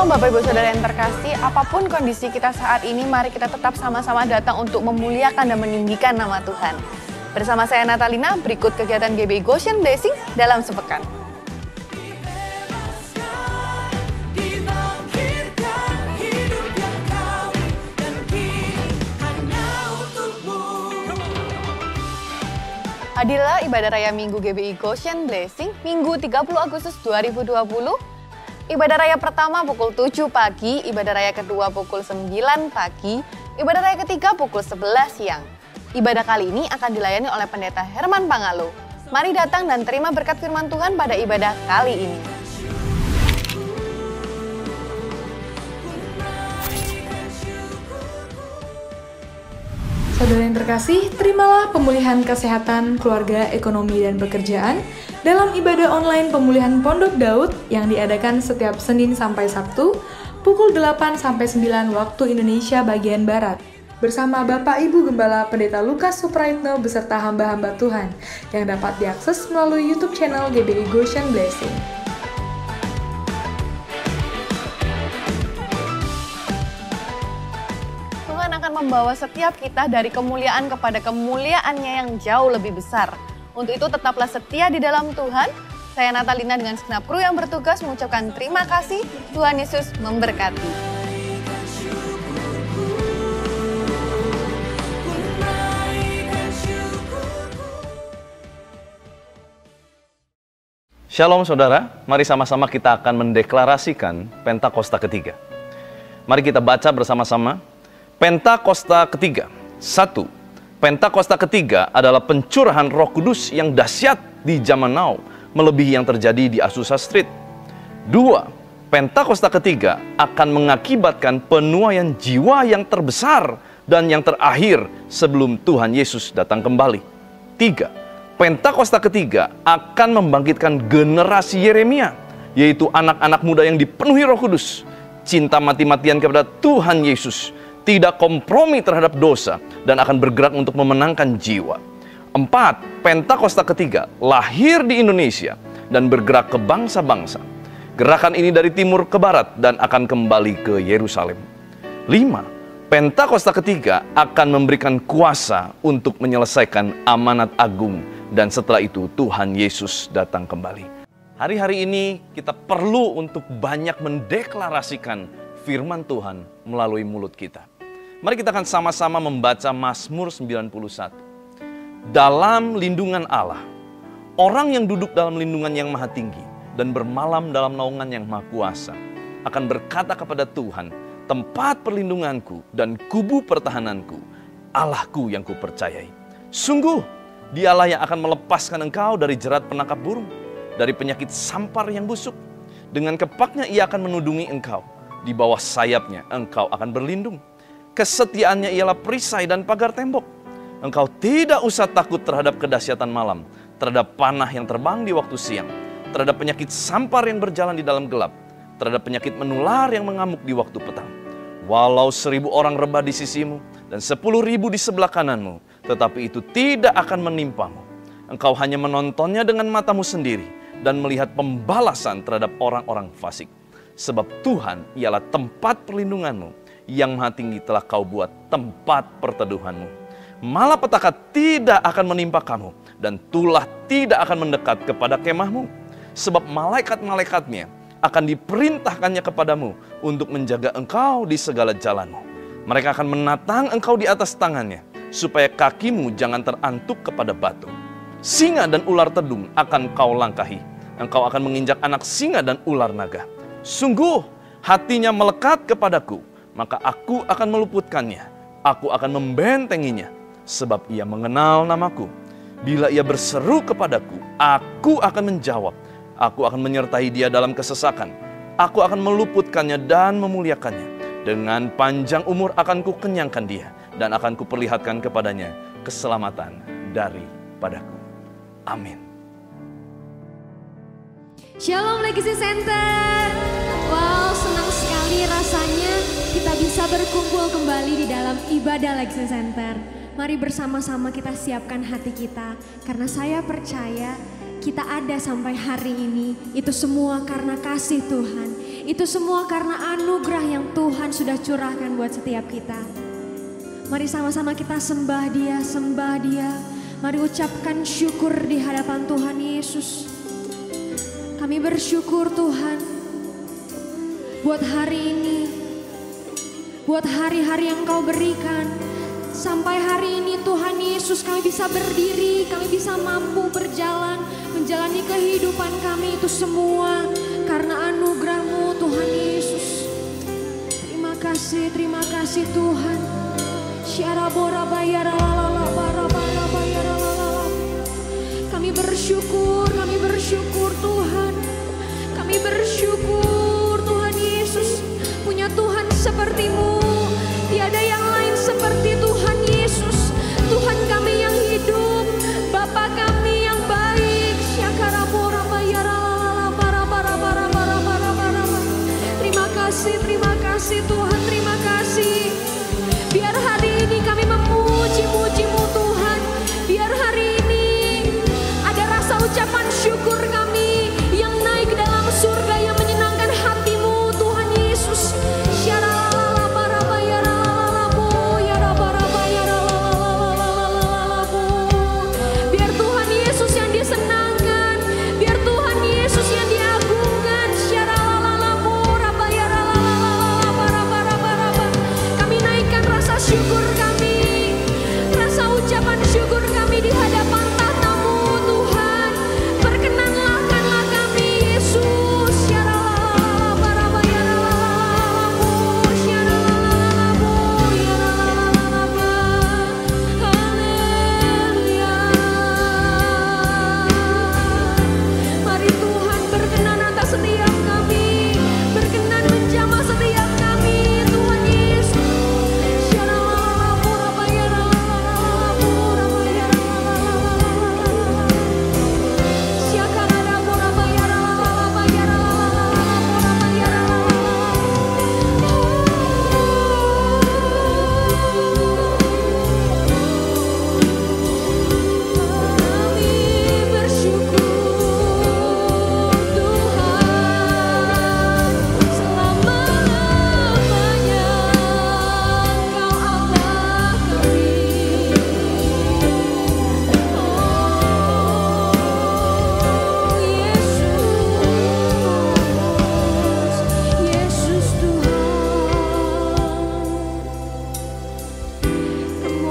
Shalom Bapak Ibu Saudara yang terkasih, apapun kondisi kita saat ini, mari kita tetap sama-sama datang untuk memuliakan dan meninggikan nama Tuhan. Bersama saya Natalina, berikut kegiatan GBI Goshen Blessing dalam sepekan. Hadirlah ibadah raya Minggu GBI Goshen Blessing, Minggu 30 Agustus 2020. Ibadah raya pertama pukul 7 pagi, ibadah raya kedua pukul 9 pagi, ibadah raya ketiga pukul 11 siang. Ibadah kali ini akan dilayani oleh Pendeta Herman Pangalo. Mari datang dan terima berkat firman Tuhan pada ibadah kali ini. Saudara yang terkasih, terimalah pemulihan kesehatan, keluarga, ekonomi, dan pekerjaan dalam ibadah online pemulihan Pondok Daud yang diadakan setiap Senin sampai Sabtu pukul 8 sampai 9 waktu Indonesia bagian Barat. Bersama Bapak Ibu Gembala Pendeta Lukas Supraitno beserta hamba-hamba Tuhan yang dapat diakses melalui YouTube channel GBI Goshen Blessing. Tuhan akan membawa setiap kita dari kemuliaan kepada kemuliaannya yang jauh lebih besar. Untuk itu tetaplah setia di dalam Tuhan. Saya Natalina dengan segenap kru yang bertugas mengucapkan terima kasih. Tuhan Yesus memberkati. Shalom saudara, mari sama-sama kita akan mendeklarasikan Pentakosta ketiga. Mari kita baca bersama-sama. Pentakosta ketiga. 1. Pentakosta ketiga adalah pencurahan Roh Kudus yang dahsyat di zaman now, melebihi yang terjadi di Azusa Street. 2. Pentakosta ketiga akan mengakibatkan penuaian jiwa yang terbesar dan yang terakhir sebelum Tuhan Yesus datang kembali. 3. Pentakosta ketiga akan membangkitkan generasi Yeremia, yaitu anak-anak muda yang dipenuhi Roh Kudus, cinta mati-matian kepada Tuhan Yesus, tidak kompromi terhadap dosa, dan akan bergerak untuk memenangkan jiwa. 4. Pentakosta ketiga lahir di Indonesia dan bergerak ke bangsa-bangsa. Gerakan ini dari timur ke barat dan akan kembali ke Yerusalem. 5. Pentakosta ketiga akan memberikan kuasa untuk menyelesaikan amanat agung, dan setelah itu Tuhan Yesus datang kembali. Hari-hari ini kita perlu untuk banyak mendeklarasikan firman Tuhan melalui mulut kita. Mari kita akan sama-sama membaca Mazmur 91. Dalam lindungan Allah, orang yang duduk dalam lindungan yang maha tinggi dan bermalam dalam naungan yang maha kuasa akan berkata kepada Tuhan, tempat perlindunganku dan kubu pertahananku, Allahku yang kupercayai. Sungguh, Dialah yang akan melepaskan engkau dari jerat penangkap burung, dari penyakit sampar yang busuk. Dengan kepaknya ia akan menudungi engkau, di bawah sayapnya engkau akan berlindung. Kesetiaannya ialah perisai dan pagar tembok. Engkau tidak usah takut terhadap kedahsyatan malam, terhadap panah yang terbang di waktu siang, terhadap penyakit sampar yang berjalan di dalam gelap, terhadap penyakit menular yang mengamuk di waktu petang. Walau 1000 orang rebah di sisimu dan 10.000 di sebelah kananmu, tetapi itu tidak akan menimpamu. Engkau hanya menontonnya dengan matamu sendiri dan melihat pembalasan terhadap orang-orang fasik. Sebab Tuhan ialah tempat perlindunganmu, yang maha tinggi telah kau buat tempat perteduhanmu. Malapetaka tidak akan menimpa kamu, dan tulah tidak akan mendekat kepada kemahmu. Sebab malaikat-malaikatnya akan diperintahkannya kepadamu untuk menjaga engkau di segala jalanmu. Mereka akan menatang engkau di atas tangannya, supaya kakimu jangan terantuk kepada batu. Singa dan ular tedung akan kau langkahi. Engkau akan menginjak anak singa dan ular naga. Sungguh, hatinya melekat kepadaku, maka aku akan meluputkannya. Aku akan membentenginya, sebab ia mengenal namaku. Bila ia berseru kepadaku, aku akan menjawab. Aku akan menyertai dia dalam kesesakan. Aku akan meluputkannya dan memuliakannya. Dengan panjang umur akan kukenyangkan dia, dan akan kuperlihatkan kepadanya keselamatan daripadaku. Amin. Shalom Legacy Center. Wow, senang sekali rasanya kita bisa berkumpul kembali di dalam ibadah Legacy Center. Mari bersama-sama kita siapkan hati kita, karena saya percaya kita ada sampai hari ini, itu semua karena kasih Tuhan. Itu semua karena anugerah yang Tuhan sudah curahkan buat setiap kita. Mari sama-sama kita sembah Dia, sembah Dia. Mari ucapkan syukur di hadapan Tuhan Yesus. Kami bersyukur Tuhan buat hari ini, buat hari-hari yang Kau berikan. Sampai hari ini Tuhan Yesus kami bisa berdiri, kami bisa mampu berjalan, menjalani kehidupan kami itu semua karena anugerah-Mu Tuhan Yesus. Terima kasih Tuhan. Kami bersyukur Tuhan. Kami bersyukur Tuhan Yesus. Punya Tuhan seperti-Mu. Tiada yang lain seperti Tuhan Yesus. Tuhan kami yang hidup, Bapa kami yang baik. Terima kasih Tuhan, terima kasih. Biar hari ini kami memuji-muji-Mu Tuhan. Biar hari ini ada rasa ucapan syukur kami yang naik ke dalam surga yang menyenangkan hati-Mu Tuhan Yesus. Biar Tuhan Yesus yang disenangkan, biar Tuhan Yesus yang diagungkan. Kami naikkan rasa syukur kami, rasa ucapan syukur kami di hadapan tahta-Mu Tuhan. Perkenanlah kami Yesus. Mari Tuhan berkenan atas setiap kami, berkenan menjamah setiap kami Tuhan Yesus.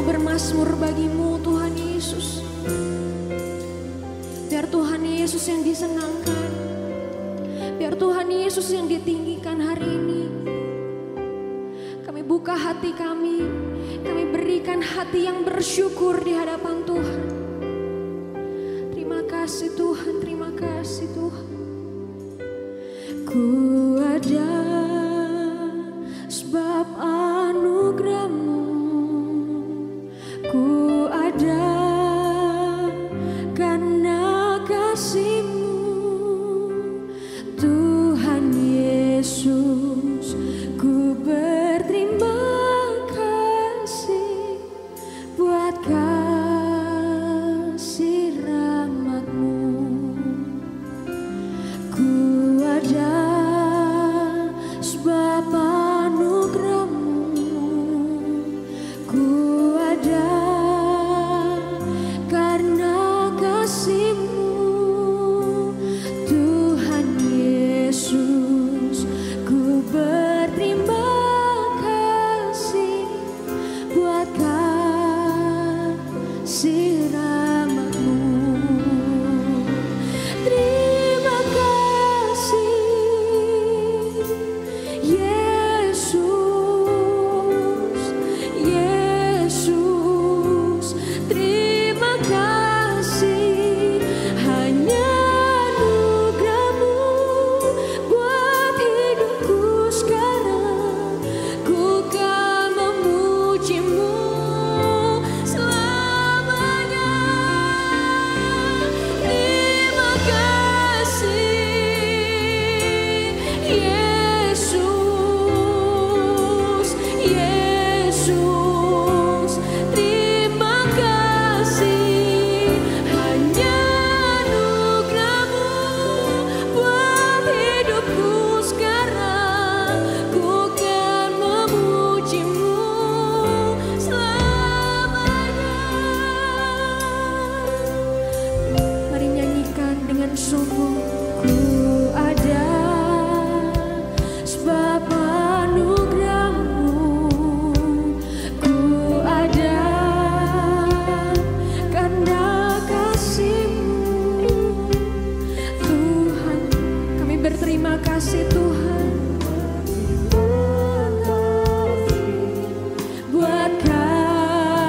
Bermasmur bagi-Mu Tuhan Yesus. Biar Tuhan Yesus yang disenangkan, biar Tuhan Yesus yang ditinggikan hari ini. Kami buka hati kami berikan hati yang bersyukur di hadapan Tuhan. Terima kasih Tuhan, terima kasih Tuhan. Ku ada sebab anugerah-Mu. Ku ada karena kasih-Mu Tuhan Yesus. Ku berterima kasih buat kasih rahmat-Mu. Ku ada sungguh ku ada sebab anugerah-Mu, ku ada karena kasih-Mu. Tuhan, kami berterima kasih Tuhan buat kasih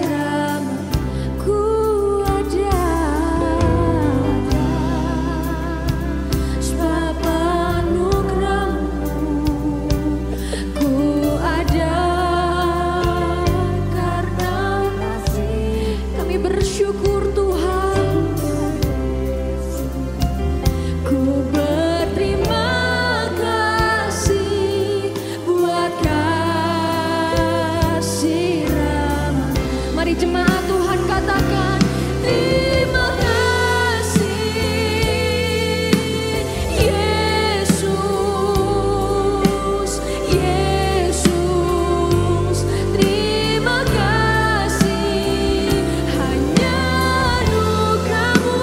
rahmat-Ku ada sebab anugerah-Mu, ku ada karena kasih. Kami bersyukur Tuhan, ku berterima kasih buat kasih rahmat. Mari jemaat Tuhan katakan terima kasih Yesus, Yesus, terima kasih. Hanya anugerah-Mu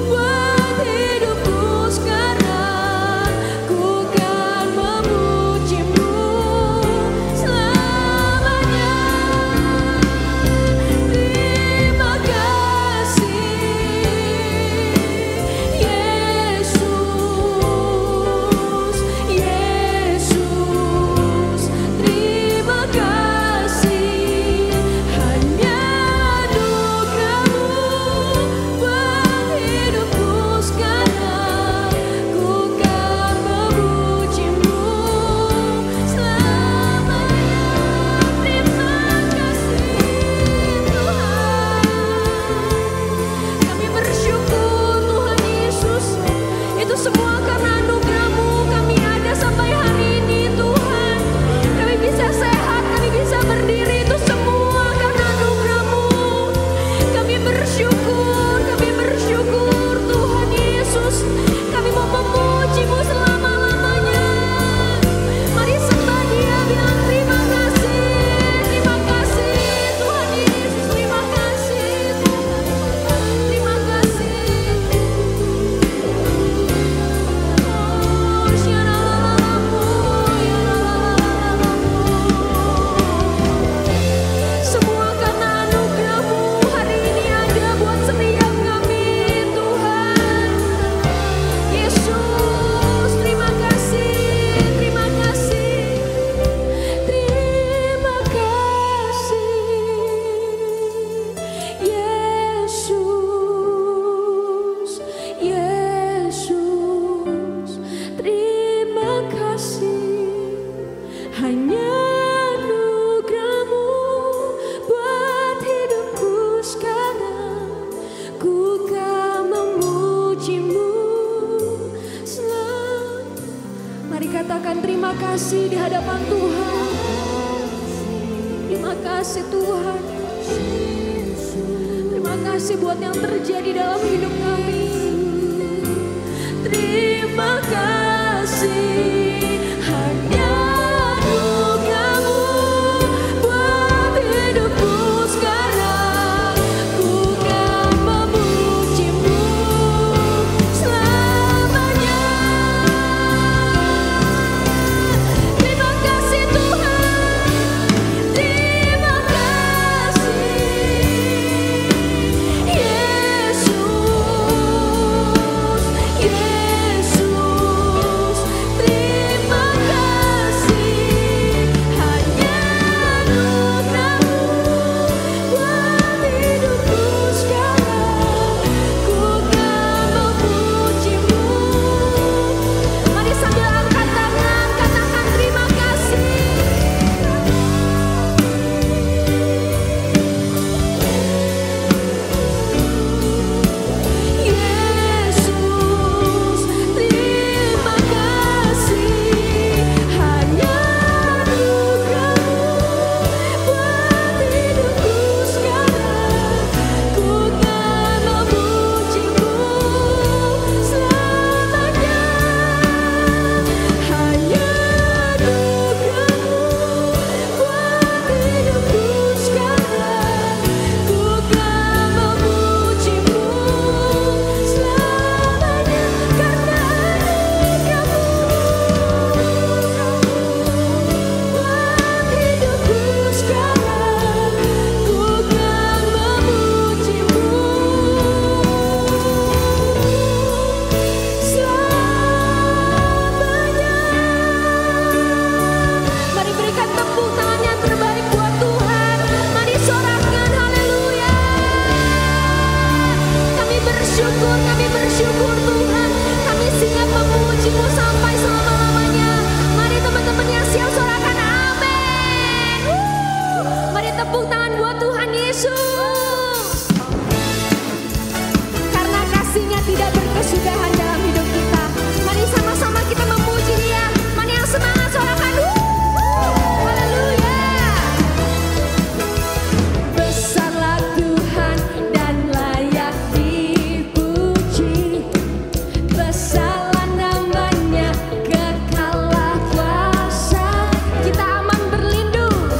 buat hidupku sekarang, ku kan memuji-Mu selamanya. Terima kasih Yesus, Yesus, terima kasih. Hanya anugerah-Mu buat hidupku sekarang, ku kan memuji-Mu selamanya. Terima kasih Tuhan. Kami bersyukur Tuhan Yesus, itu semua karena anugerah-Mu kami ada sampai hari ini Tuhan. Kami bisa sehat, kami bisa berdiri, itu semua karena anugerah-Mu. Kami bersyukur Tuhan Yesus. Kami mau memuji-Mu selama-lamanya. Mari sembah Dia, bilang terima kasih Tuhan Yesus, terima kasih Tuhan, terima kasih. Oh, syaralalamu, yaralalamu. Semua karena anugerah-Mu hari ini ada buat setiap kami Tuhan. Yesus, terima kasih, terima kasih, terima kasih. Yesus, Yesus, terima kasih. Hanya anugerah-Mu buat hidupku sekarang, ku kan memuji-Mu selalu. Mari katakan terima kasih di hadapan Tuhan. Terima kasih Tuhan. Terima kasih buat yang terjadi dalam hidup kami. Terima kasih. Hanya anugerah-Mu buat hidupku sekarang, ku kan memuji-Mu selamanya. Terima kasih Tuhan. Terima kasih Yesus, Yesus, terima kesudahan dalam hidup kita. Mari sama-sama kita memuji Dia. Mana yang semangat sorakan, haleluya. Besarlah Tuhan dan layak dipuji. Besarlah namanya, kekallah kuasa. Kita aman berlindung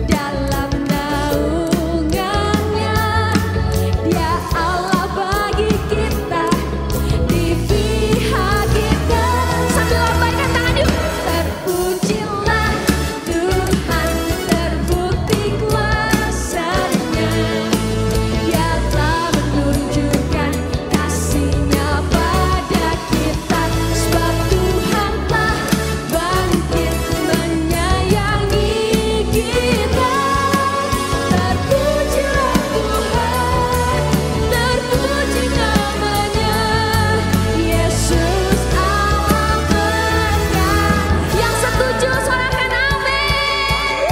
dalam naungannya. Dia Allah bagi kita, di pihak kita. Sambil lambaikan tangan yuk. Terpujilah Tuhan, terbukti kuasanya. Dia telah menunjukkan kasih-Nya pada kita. Sebab Tuhan telah bangkit menyayangi kita. Terpujilah Tuhan, terpuji namanya. Yesus Allah berkah. Yang setuju sorakan amin.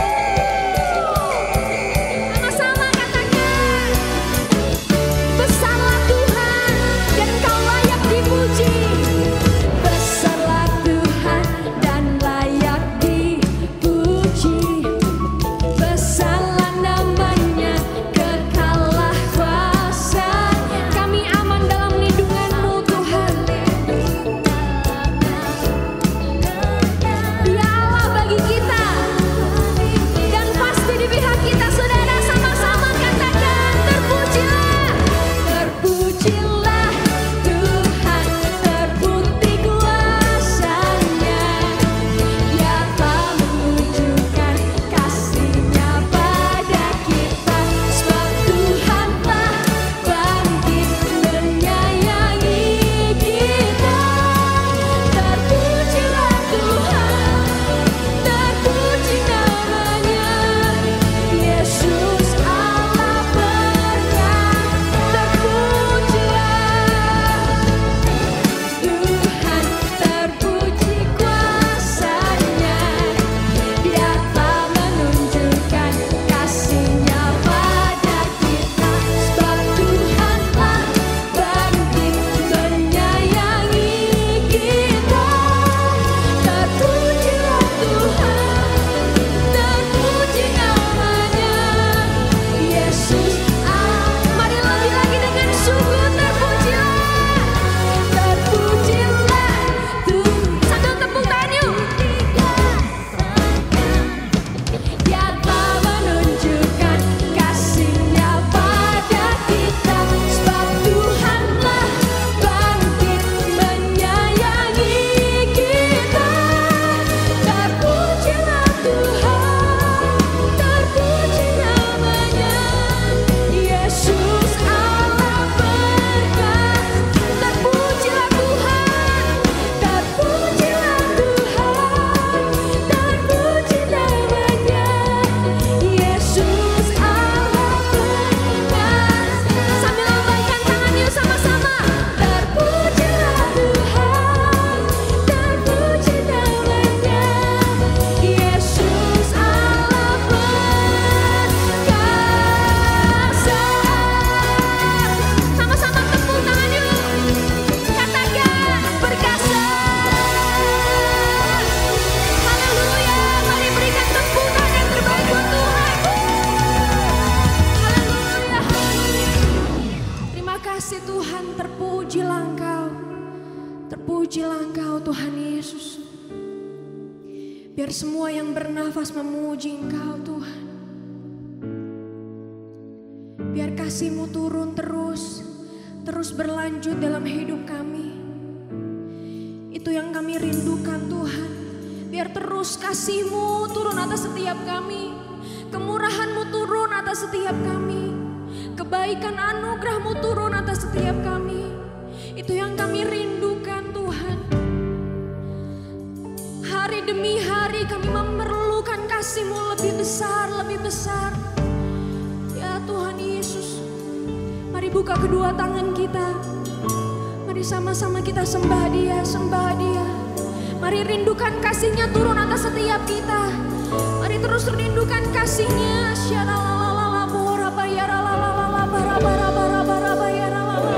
Sama-sama katakan. Besarlah Tuhan dan Kau layak dipuji. Besarlah Tuhan dan layak dipuji. Besarlah namanya, kekallah kuasa. Kami aman dalam lindungan-Mu Tuhan. Dia Allah bagi kita dan pasti di pihak kita. Saudara, sama-sama katakan. Terpujilah, terpujilah Tuhan, terbukti kuasanya. Dia telah menunjukkan kasih-Nya pada kita. Sebab Tuhan telah bangkit menyayangi kita. Terpujilah Tuhan, terpuji namanya. Yesus Allah berkah. Terpujilah Tuhan, terpuji kuasanya. Dia telah menunjukkan kasih-Nya pada kita. Sebab Tuhan telah bangkit menyayangi kita. Terpujilah Tuhan, terpuji namanya. Yesus Allah. Mari lebih lagi dengan sungguh terpujilah. Terpujilah Tuhan. Sambil tepuk tangan yuk. Dia telah menunjukkan kasih-Nya pada kita. Sebab Tuhan telah bangkit menyayangi kita. Terpujilah Tuhan, terpuji namanya. Yesus Allah berkah. Terpujilah Tuhan, terpujilah Tuhan, terpuji namanya. Yesus Allah berkah. Sambil lambaikan tangan yuk sama-sama. Terpujilah Tuhan, terpuji namanya. Yesus Allah perkasa. Sama-sama tepuk tangan yuk. Katakan perkasa. Haleluya. Mari berikan tepukan yang terbaik buat Tuhan. Haleluya. Terima kasih Tuhan, terpujilah Engkau. Terpujilah Engkau Tuhan Yesus. Biar semua yang bernafas memuji Engkau Tuhan. Biar kasih-Mu turun terus berlanjut dalam hidup kami. Itu yang kami rindukan Tuhan. Biar terus kasih-Mu turun atas setiap kami. Kemurahan-Mu turun atas setiap kami. Kebaikan anugerah-Mu turun atas setiap kami. Itu yang kami rindukan Tuhan. Hari demi hari kami memerlukan kasih-Mu lebih besar, lebih besar. Ya Tuhan Yesus, mari buka kedua tangan kita. Mari sama-sama kita sembah Dia, sembah Dia. Mari rindukan kasih-Nya turun atas setiap kita. Mari terus rindukan kasih-Nya. Syaralalala, boraba, yaralala, baraba, baraba, baraba, yaralala.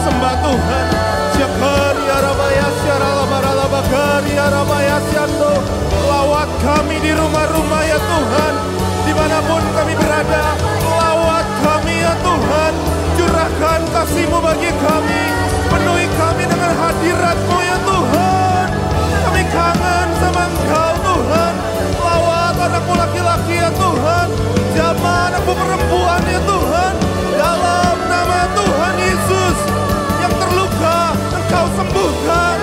sembah Tuhan. Syakaria rabaya syarala barala bakaria rabaya syando. Lawat kami di rumah-rumah ya Tuhan, dimanapun kami berada. Lawat kami ya Tuhan, curahkan kasih-Mu bagi kami. Penuhi kami dengan hadirat-Mu ya Tuhan. Kami kangen sama Engkau Tuhan. Lawat anakmu laki-laki ya Tuhan, jamah anakmu perempuan ya Tuhan. Dalam nama Tuhan Yesus, yang terluka Engkau sembuhkan,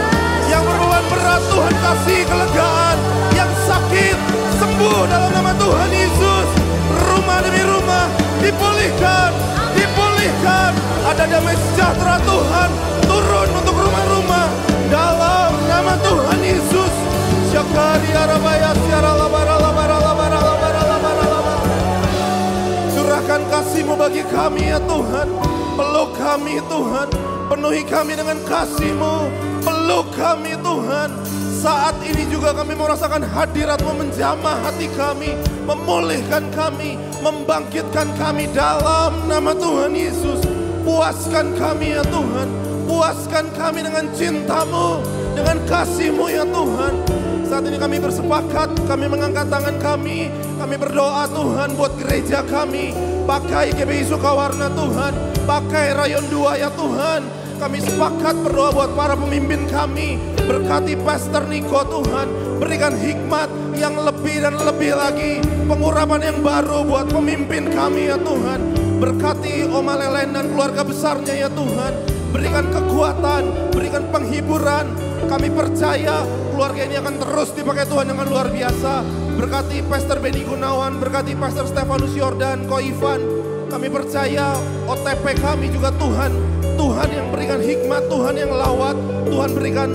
yang berbeban berat Tuhan kasih kelegaan, yang sakit sembuh dalam nama Tuhan Yesus. Rumah demi rumah dipulihkan, dipulihkan. Ada damai sejahtera Tuhan turun untuk rumah-rumah dalam nama Tuhan Yesus. Syakaria rabaya syarala barala barala barala barala barala. Curahkan kasih-Mu bagi kami ya Tuhan. Peluk kami Tuhan, penuhi kami dengan kasih-Mu. Peluk kami Tuhan. Saat ini juga kami merasakan hadirat-Mu menjamah hati kami, memulihkan kami, membangkitkan kami dalam nama Tuhan Yesus. Puaskan kami ya Tuhan, puaskan kami dengan cinta-Mu, dengan kasih-Mu ya Tuhan. Saat ini kami bersepakat, kami mengangkat tangan kami berdoa Tuhan buat gereja kami. Pakai GBI Sukawarna Tuhan, pakai Rayon 2 ya Tuhan. Kami sepakat berdoa buat para pemimpin kami. Berkati Pastor Niko Tuhan, berikan hikmat yang lebih dan lebih lagi. Pengurapan yang baru buat pemimpin kami ya Tuhan. Berkati Oma Lelen dan keluarga besarnya ya Tuhan. Berikan kekuatan, berikan penghiburan. Kami percaya keluarga ini akan terus dipakai Tuhan dengan luar biasa. Berkati Pastor Benny Gunawan, berkati Pastor Stefanus Yordan, Ko Ivan. Kami percaya OTP kami juga Tuhan. Tuhan yang berikan hikmat, Tuhan yang lawat. Tuhan berikan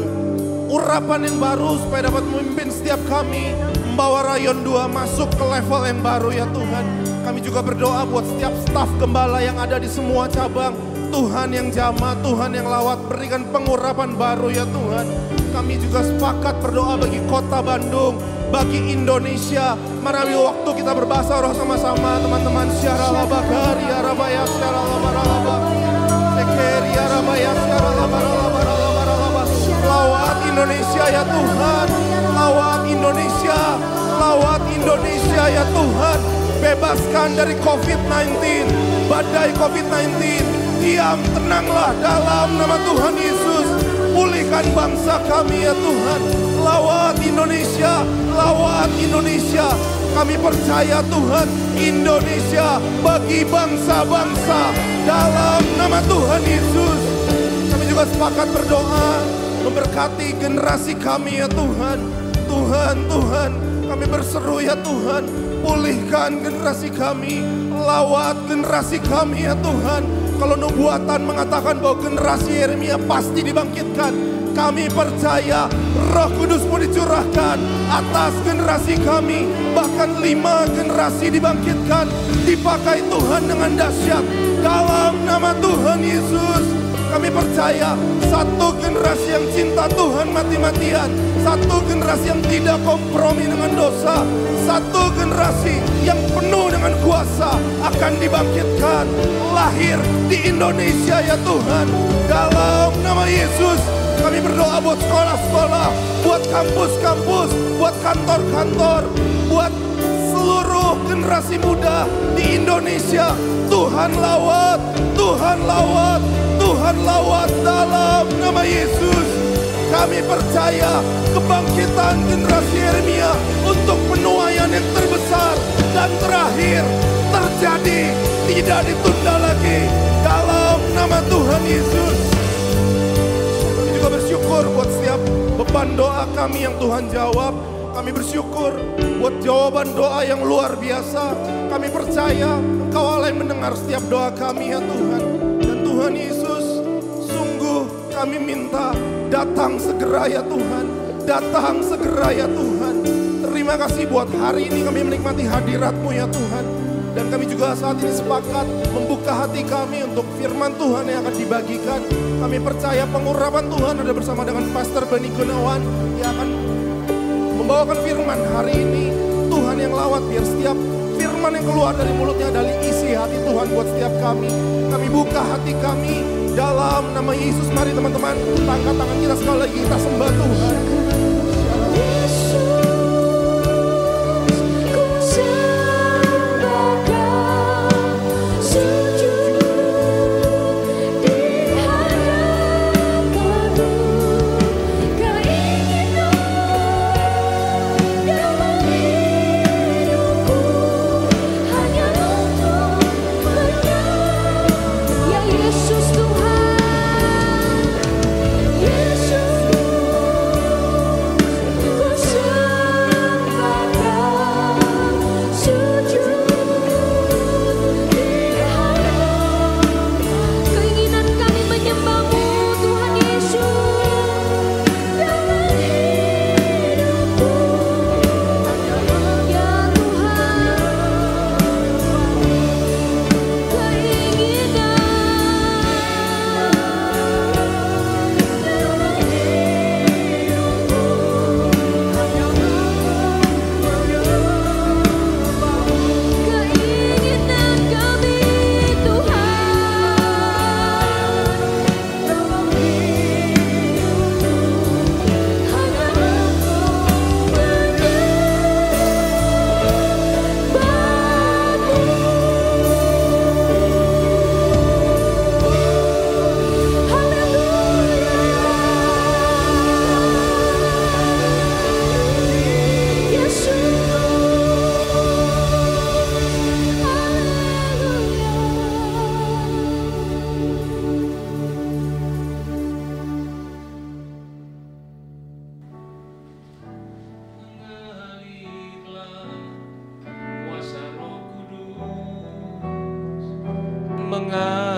urapan yang baru supaya dapat memimpin setiap kami. Membawa Rayon 2 masuk ke level yang baru ya Tuhan. Kami juga berdoa buat setiap staf gembala yang ada di semua cabang. Tuhan yang jamah, Tuhan yang lawat, berikan pengurapan baru ya Tuhan. Kami juga sepakat berdoa bagi kota Bandung, bagi Indonesia. Mari waktu kita berbahasa roh sama-sama teman-teman. Syarala bakaria rabaya syarala baralaba. Sekeria rabaya syarala baralaba baralaba. Lawat Indonesia ya Tuhan. Lawat Indonesia. Lawat Indonesia ya Tuhan. Bebaskan dari COVID-19, badai COVID-19. Diam, tenanglah dalam nama Tuhan Yesus. Pulihkan bangsa kami ya Tuhan. Lawat Indonesia, lawat Indonesia. Kami percaya Tuhan, Indonesia bagi bangsa-bangsa dalam nama Tuhan Yesus. Kami juga sepakat berdoa memberkati generasi kami ya Tuhan. Tuhan, Tuhan, kami berseru ya Tuhan, pulihkan generasi kami, lawat generasi kami ya Tuhan. Kalau nubuatan mengatakan bahwa generasi Yeremia pasti dibangkitkan, kami percaya Roh Kudus-Mu dicurahkan atas generasi kami. Bahkan 5 generasi dibangkitkan, dipakai Tuhan dengan dahsyat dalam nama Tuhan Yesus. Kami percaya satu generasi yang cinta Tuhan mati-matian, satu generasi yang tidak kompromi dengan dosa, satu generasi yang penuh dengan kuasa akan dibangkitkan, lahir di Indonesia ya Tuhan. Dalam nama Yesus kami berdoa buat sekolah-sekolah, buat kampus-kampus, buat kantor-kantor, buat seluruh generasi muda di Indonesia. Tuhan lawat, Tuhan lawat, Tuhan lawat dalam nama Yesus. Kami percaya kebangkitan generasi Yeremia untuk penuaian yang terbesar dan terakhir terjadi, tidak ditunda lagi dalam nama Tuhan Yesus. Kami juga bersyukur buat setiap beban doa kami yang Tuhan jawab. Kami bersyukur buat jawaban doa yang luar biasa. Kami percaya Engkau Allah yang mendengar setiap doa kami ya Tuhan. Dan Tuhan Yesus, sungguh kami minta datang segera ya Tuhan. Datang segera ya Tuhan. Terima kasih buat hari ini kami menikmati hadirat-Mu ya Tuhan. Dan kami juga saat ini sepakat membuka hati kami untuk firman Tuhan yang akan dibagikan. Kami percaya pengurapan Tuhan ada bersama dengan Pastor Benny Gunawan yang akan membawakan firman hari ini. Tuhan yang lawat, biar setiap firman yang keluar dari mulutnya adalah isi hati Tuhan buat setiap kami. Kami buka hati kami dalam nama Yesus. Mari teman-teman, kita angkat tangan kita sekali lagi, kita sembah Tuhan.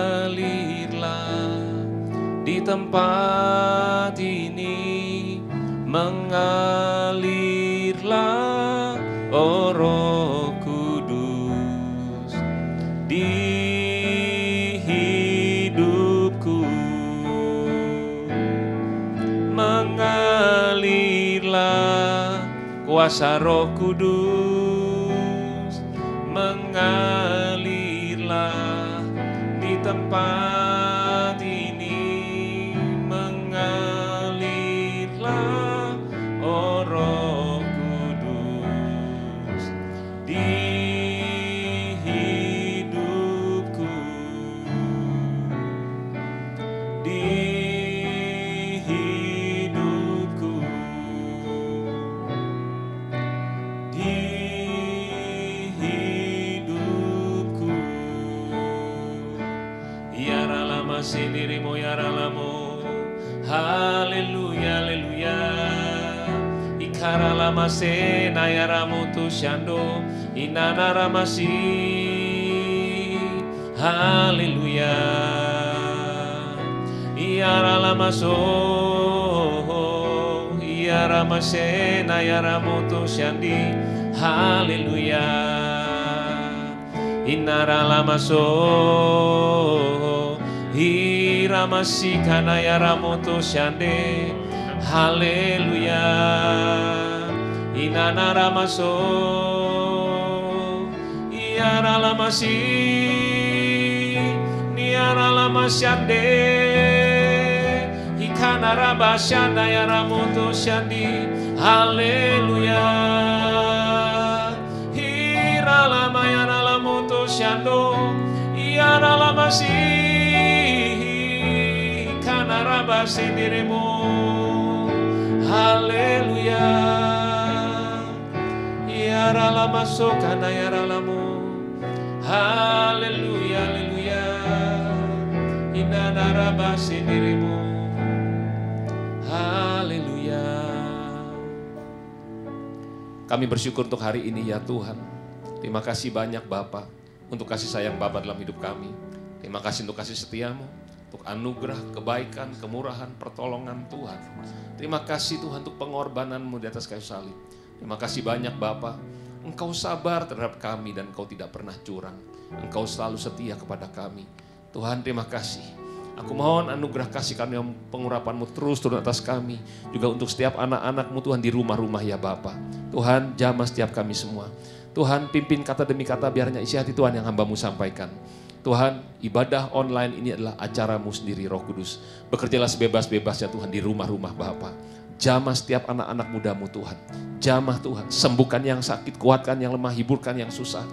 Mengalirlah di tempat ini, mengalirlah oh Roh Kudus di hidupku, mengalirlah kuasa Roh Kudus, mengalirlah di tempat ini, mengalirlah oh Roh Kudus di hidupku, di hidupku, di hidupku. Yaralama sendirimu yaralamu, haleluya haleluya. Ikaralama sena yaramu tu shando, inanaramasi, haleluya. Yaralama so, yarama sena yaramu tu shandi, haleluya. Inaralama so, hiramasi kana yaramoto shande, haleluya. Inanaramaso, iaralamasi, niaralamasyande, ikanarabashanda yaramoto shandi, haleluya. Hiralama yaralamoto shando, iaralamasi, kanaraba sendirimu, haleluya. Yaralama sokana yaralamu, haleluya haleluya. Inanaraba sendirimu, haleluya. Kami bersyukur untuk hari ini ya Tuhan. Terima kasih banyak Bapa untuk kasih sayang Bapa dalam hidup kami. Terima kasih untuk kasih setiamu, untuk anugerah, kebaikan, kemurahan, pertolongan Tuhan. Terima kasih Tuhan untuk pengorbananmu di atas kayu salib. Terima kasih banyak Bapa. Engkau sabar terhadap kami dan Engkau tidak pernah curang. Engkau selalu setia kepada kami. Tuhan terima kasih. Aku mohon anugerah kasih karunia pengurapan-Mu terus turun atas kami. Juga untuk setiap anak-anak-Mu Tuhan di rumah-rumah ya Bapa. Tuhan jamah setiap kami semua. Tuhan pimpin kata demi kata biarnya isi hati Tuhan yang hamba-Mu sampaikan. Tuhan, ibadah online ini adalah acaramu sendiri, Roh Kudus. Bekerjalah sebebas-bebasnya Tuhan di rumah-rumah Bapa. Jamah setiap anak-anak mudamu Tuhan. Jamah Tuhan, sembuhkan yang sakit, kuatkan yang lemah, hiburkan yang susah.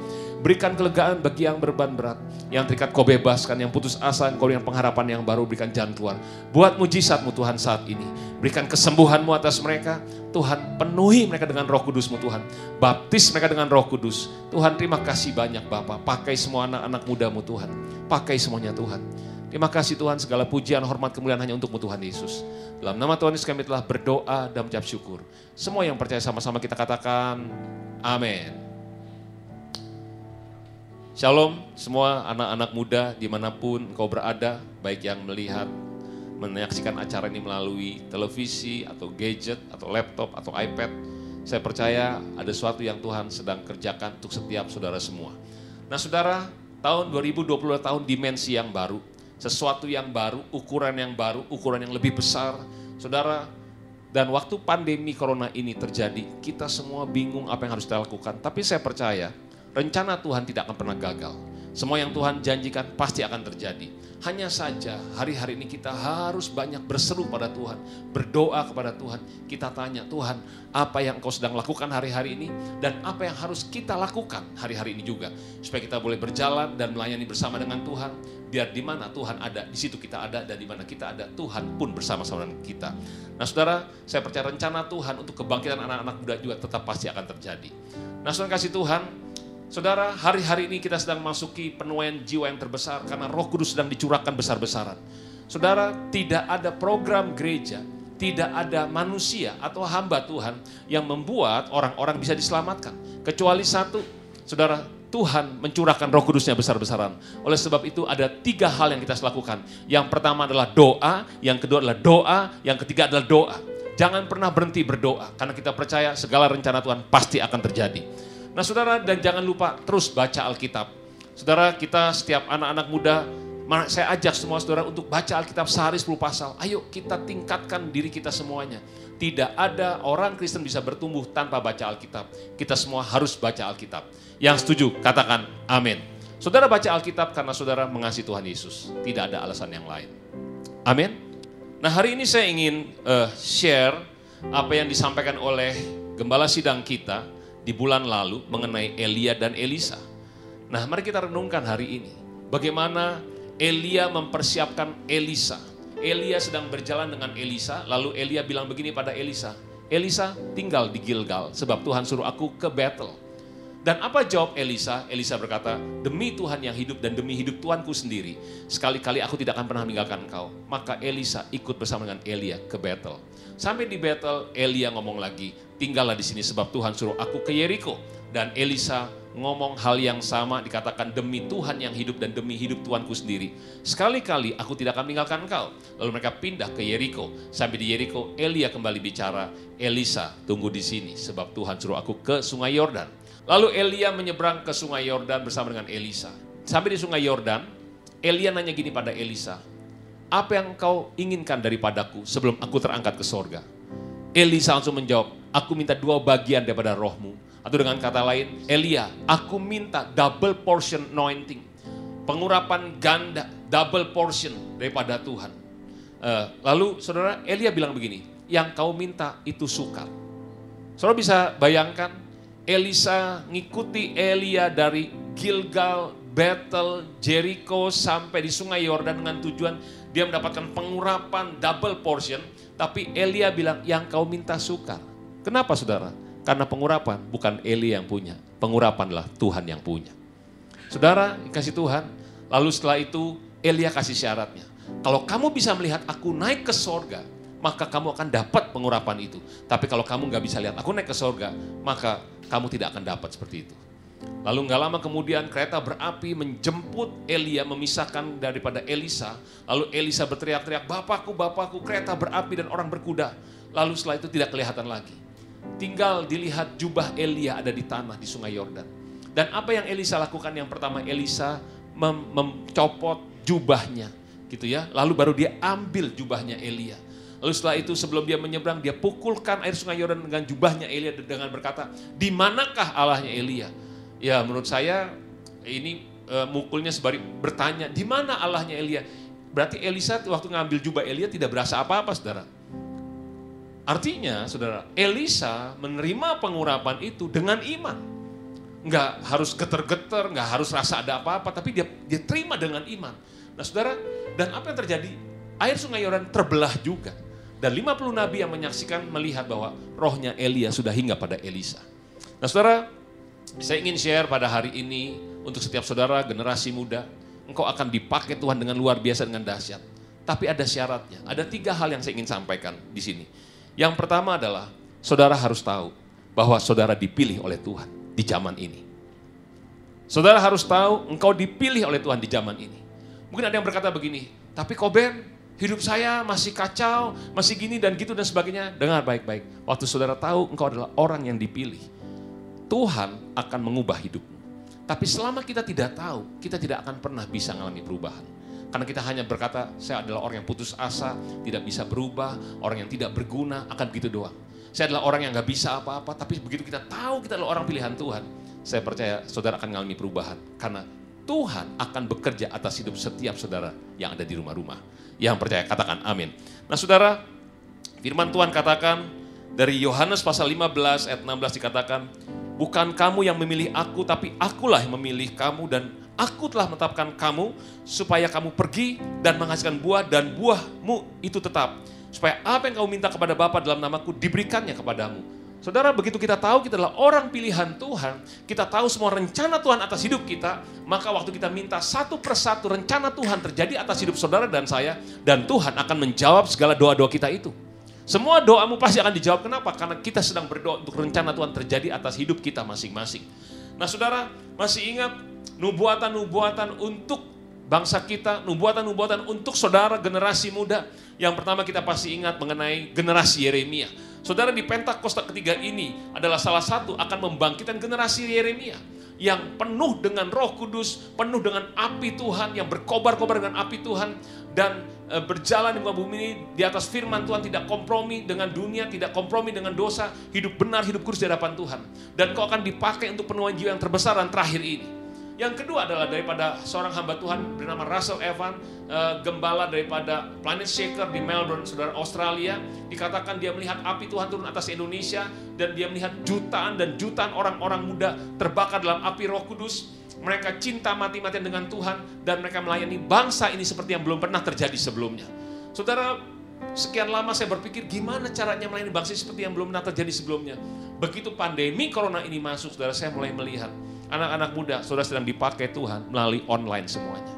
Berikan kelegaan bagi yang beban berat. Yang terikat kau bebaskan, yang putus asa, kau dengan pengharapan yang baru berikan jalan keluar. Buat mujizatmu Tuhan saat ini. Berikan kesembuhanmu atas mereka. Tuhan, penuhi mereka dengan Roh Kudus-Mu Tuhan. Baptis mereka dengan Roh Kudus. Tuhan, terima kasih banyak Bapa. Pakai semua anak-anak mudamu Tuhan. Pakai semuanya Tuhan. Terima kasih Tuhan, segala pujian, hormat, kemuliaan hanya untuk-Mu Tuhan Yesus. Dalam nama Tuhan Yesus kami telah berdoa dan mengucap syukur. Semua yang percaya sama-sama kita katakan, amin. Shalom semua anak-anak muda dimanapun engkau berada, baik yang melihat, menyaksikan acara ini melalui televisi atau gadget atau laptop atau iPad. Saya percaya ada sesuatu yang Tuhan sedang kerjakan untuk setiap saudara semua. Nah saudara, tahun 2020 tahun dimensi yang baru, sesuatu yang baru, ukuran yang lebih besar. Saudara, dan waktu pandemi corona ini terjadi, kita semua bingung apa yang harus kita lakukan. Tapi saya percaya, rencana Tuhan tidak akan pernah gagal. Semua yang Tuhan janjikan pasti akan terjadi. Hanya saja hari-hari ini kita harus banyak berseru pada Tuhan. Berdoa kepada Tuhan. Kita tanya, Tuhan apa yang Engkau sedang lakukan hari-hari ini. Dan apa yang harus kita lakukan hari-hari ini juga. Supaya kita boleh berjalan dan melayani bersama dengan Tuhan. Biar di mana Tuhan ada, di situ kita ada. Dan di mana kita ada, Tuhan pun bersama-sama dengan kita. Nah saudara, saya percaya rencana Tuhan untuk kebangkitan anak-anak muda juga tetap pasti akan terjadi. Nah saudara kasih Tuhan, saudara, hari-hari ini kita sedang masuki penuaian jiwa yang terbesar karena Roh Kudus sedang dicurahkan besar-besaran. Saudara, tidak ada program gereja, tidak ada manusia atau hamba Tuhan yang membuat orang-orang bisa diselamatkan. Kecuali satu, saudara, Tuhan mencurahkan Roh Kudusnya besar-besaran. Oleh sebab itu ada 3 hal yang kita lakukan. Yang pertama adalah doa, yang kedua adalah doa, yang ketiga adalah doa. Jangan pernah berhenti berdoa karena kita percaya segala rencana Tuhan pasti akan terjadi. Nah saudara, dan jangan lupa terus baca Alkitab. Saudara, kita setiap anak-anak muda, saya ajak semua saudara untuk baca Alkitab sehari 10 pasal. Ayo kita tingkatkan diri kita semuanya. Tidak ada orang Kristen bisa bertumbuh tanpa baca Alkitab. Kita semua harus baca Alkitab. Yang setuju, katakan amin. Saudara baca Alkitab karena saudara mengasihi Tuhan Yesus. Tidak ada alasan yang lain. Amin. Nah hari ini saya ingin share apa yang disampaikan oleh Gembala Sidang kita di bulan lalu mengenai Elia dan Elisa. Nah mari kita renungkan hari ini. Bagaimana Elia mempersiapkan Elisa. Elia sedang berjalan dengan Elisa, lalu Elia bilang begini pada Elisa. Elisa tinggal di Gilgal sebab Tuhan suruh aku ke Bethel. Dan apa jawab Elisa? Elisa berkata, demi Tuhan yang hidup dan demi hidup Tuanku sendiri, sekali-kali aku tidak akan pernah meninggalkan engkau. Maka Elisa ikut bersama dengan Elia ke Bethel. Sampai di Bethel, Elia ngomong lagi, tinggallah di sini sebab Tuhan suruh aku ke Yeriko. Dan Elisa ngomong hal yang sama, dikatakan demi Tuhan yang hidup dan demi hidup Tuanku sendiri. Sekali-kali aku tidak akan meninggalkan engkau. Lalu mereka pindah ke Yeriko. Sampai di Yeriko, Elia kembali bicara, Elisa tunggu di sini sebab Tuhan suruh aku ke sungai Yordan. Lalu Elia menyeberang ke sungai Yordan bersama dengan Elisa. Sampai di sungai Yordan, Elia nanya gini pada Elisa, apa yang kau inginkan daripadaku sebelum aku terangkat ke sorga? Elisa langsung menjawab, aku minta 2 bagian daripada rohmu. Atau dengan kata lain, Elia, aku minta double portion anointing. Pengurapan ganda, double portion daripada Tuhan. Lalu saudara, Elia bilang begini, yang kau minta itu sukar. Saudara bisa bayangkan, Elisa ngikuti Elia dari Gilgal, Bethel, Jericho sampai di sungai Yordan dengan tujuan dia mendapatkan pengurapan double portion. Tapi Elia bilang yang kau minta sukar. Kenapa saudara? Karena pengurapan bukan Elia yang punya. Pengurapanlah Tuhan yang punya. Saudara kasih Tuhan. Lalu setelah itu Elia kasih syaratnya. Kalau kamu bisa melihat aku naik ke sorga, maka kamu akan dapat pengurapan itu. Tapi kalau kamu gak bisa lihat aku naik ke sorga, maka kamu tidak akan dapat seperti itu. Lalu gak lama kemudian kereta berapi menjemput Elia, memisahkan daripada Elisa. Lalu Elisa berteriak-teriak, Bapakku, Bapakku, kereta berapi dan orang berkuda. Lalu setelah itu tidak kelihatan lagi. Tinggal dilihat jubah Elia ada di tanah di sungai Yordan. Dan apa yang Elisa lakukan? Yang pertama Elisa mencopot jubahnya. Gitu ya. Lalu baru dia ambil jubahnya Elia. Lalu setelah itu sebelum dia menyeberang, dia pukulkan air sungai Yordan dengan jubahnya Elia dengan berkata, di manakah Allahnya Elia? Ya menurut saya ini mukulnya sebari bertanya, di mana Allahnya Elia? Berarti Elisa waktu ngambil jubah Elia tidak berasa apa-apa, saudara. Artinya, saudara, Elisa menerima pengurapan itu dengan iman. Nggak harus geter-geter, nggak harus rasa ada apa-apa, tapi dia terima dengan iman. Nah saudara, dan apa yang terjadi? Air sungai Yordan terbelah juga. Dan 50 nabi yang menyaksikan melihat bahwa rohnya Elia sudah hingga pada Elisa. Nah saudara, saya ingin share pada hari ini untuk setiap saudara generasi muda, engkau akan dipakai Tuhan dengan luar biasa, dengan dahsyat. Tapi ada syaratnya, ada 3 hal yang saya ingin sampaikan di sini. Yang pertama adalah, saudara harus tahu bahwa saudara dipilih oleh Tuhan di zaman ini. Saudara harus tahu engkau dipilih oleh Tuhan di zaman ini. Mungkin ada yang berkata begini, tapi kok Ben, hidup saya masih kacau, masih gini dan gitu dan sebagainya. Dengar baik-baik, waktu saudara tahu engkau adalah orang yang dipilih, Tuhan akan mengubah hidupmu. Tapi selama kita tidak tahu, kita tidak akan pernah bisa mengalami perubahan. Karena kita hanya berkata, saya adalah orang yang putus asa, tidak bisa berubah, orang yang tidak berguna, akan begitu doang. Saya adalah orang yang gak bisa apa-apa, tapi begitu kita tahu kita adalah orang pilihan Tuhan, saya percaya saudara akan mengalami perubahan. Karena Tuhan akan bekerja atas hidup setiap saudara yang ada di rumah-rumah. Yang percaya, katakan amin. Nah saudara, firman Tuhan katakan, dari Yohanes pasal 15 ayat 16 dikatakan, bukan kamu yang memilih aku, tapi akulah yang memilih kamu dan aku telah menetapkan kamu supaya kamu pergi dan menghasilkan buah dan buahmu itu tetap. Supaya apa yang kamu minta kepada Bapa dalam namaku diberikannya kepadamu. Saudara, begitu kita tahu kita adalah orang pilihan Tuhan, kita tahu semua rencana Tuhan atas hidup kita, maka waktu kita minta satu persatu rencana Tuhan terjadi atas hidup saudara dan saya, dan Tuhan akan menjawab segala doa-doa kita itu. Semua doamu pasti akan dijawab. Kenapa? Karena kita sedang berdoa untuk rencana Tuhan terjadi atas hidup kita masing-masing. Nah saudara, masih ingat nubuatan-nubuatan untuk bangsa kita, nubuatan-nubuatan untuk saudara generasi muda. Yang pertama kita pasti ingat mengenai generasi Yeremia. Saudara, di Pentakosta ketiga ini adalah salah satu akan membangkitkan generasi Yeremia yang penuh dengan Roh Kudus, penuh dengan api Tuhan, yang berkobar-kobar dengan api Tuhan dan berjalan di muka bumi ini di atas firman Tuhan, tidak kompromi dengan dunia, tidak kompromi dengan dosa, hidup benar, hidup kudus di hadapan Tuhan. Dan kau akan dipakai untuk penuaian jiwa yang terbesar dan terakhir ini. Yang kedua adalah daripada seorang hamba Tuhan bernama Russell Evan, gembala daripada Planet Shaker di Melbourne, saudara, Australia. Dikatakan dia melihat api Tuhan turun atas Indonesia dan dia melihat jutaan dan jutaan orang-orang muda terbakar dalam api Roh Kudus. Mereka cinta mati-matian dengan Tuhan dan mereka melayani bangsa ini seperti yang belum pernah terjadi sebelumnya. Saudara, sekian lama saya berpikir gimana caranya melayani bangsa seperti yang belum pernah terjadi sebelumnya. Begitu pandemi corona ini masuk, saudara, saya mulai melihat anak-anak muda, saudara, sedang dipakai Tuhan melalui online semuanya.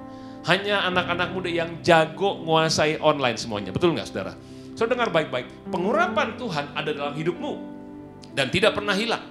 Hanya anak-anak muda yang jago menguasai online semuanya. Betul nggak saudara? Saudara dengar baik-baik. Pengurapan Tuhan ada dalam hidupmu dan tidak pernah hilang.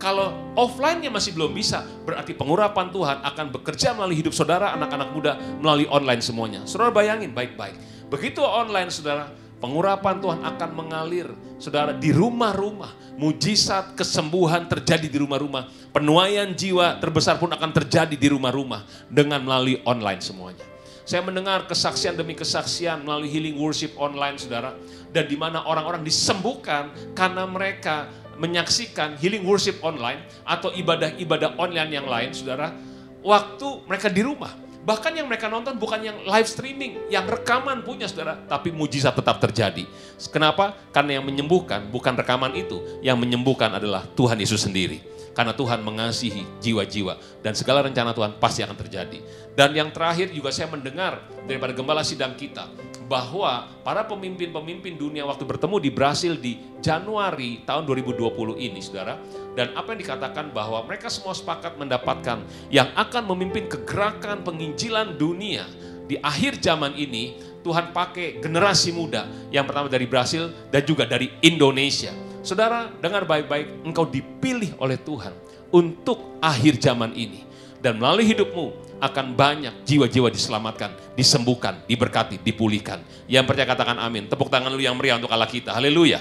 Kalau offline-nya masih belum bisa, berarti pengurapan Tuhan akan bekerja melalui hidup saudara, anak-anak muda, melalui online semuanya. Saudara bayangin baik-baik. Begitu online saudara, pengurapan Tuhan akan mengalir, saudara, di rumah-rumah. Mujizat kesembuhan terjadi di rumah-rumah. Penuaian jiwa terbesar pun akan terjadi di rumah-rumah dengan melalui online semuanya. Saya mendengar kesaksian demi kesaksian melalui healing worship online, saudara. Dan di mana orang-orang disembuhkan karena mereka menyaksikan healing worship online atau ibadah-ibadah online yang lain, saudara. Waktu mereka di rumah. Bahkan yang mereka nonton bukan yang live streaming, yang rekaman punya saudara, tapi mujizat tetap terjadi. Kenapa? Karena yang menyembuhkan bukan rekaman itu, yang menyembuhkan adalah Tuhan Yesus sendiri. Karena Tuhan mengasihi jiwa-jiwa dan segala rencana Tuhan pasti akan terjadi. Dan yang terakhir juga saya mendengar daripada gembala sidang kita, bahwa para pemimpin-pemimpin dunia waktu bertemu di Brasil di Januari tahun 2020 ini, saudara. Dan apa yang dikatakan bahwa mereka semua sepakat mendapatkan yang akan memimpin kegerakan penginjilan dunia di akhir zaman ini. Tuhan pakai generasi muda, yang pertama dari Brasil dan juga dari Indonesia. Saudara, dengar baik-baik, engkau dipilih oleh Tuhan untuk akhir zaman ini. Dan melalui hidupmu akan banyak jiwa-jiwa diselamatkan, disembuhkan, diberkati, dipulihkan. Yang percaya katakan amin. Tepuk tangan lu yang meriah untuk Allah kita. Haleluya.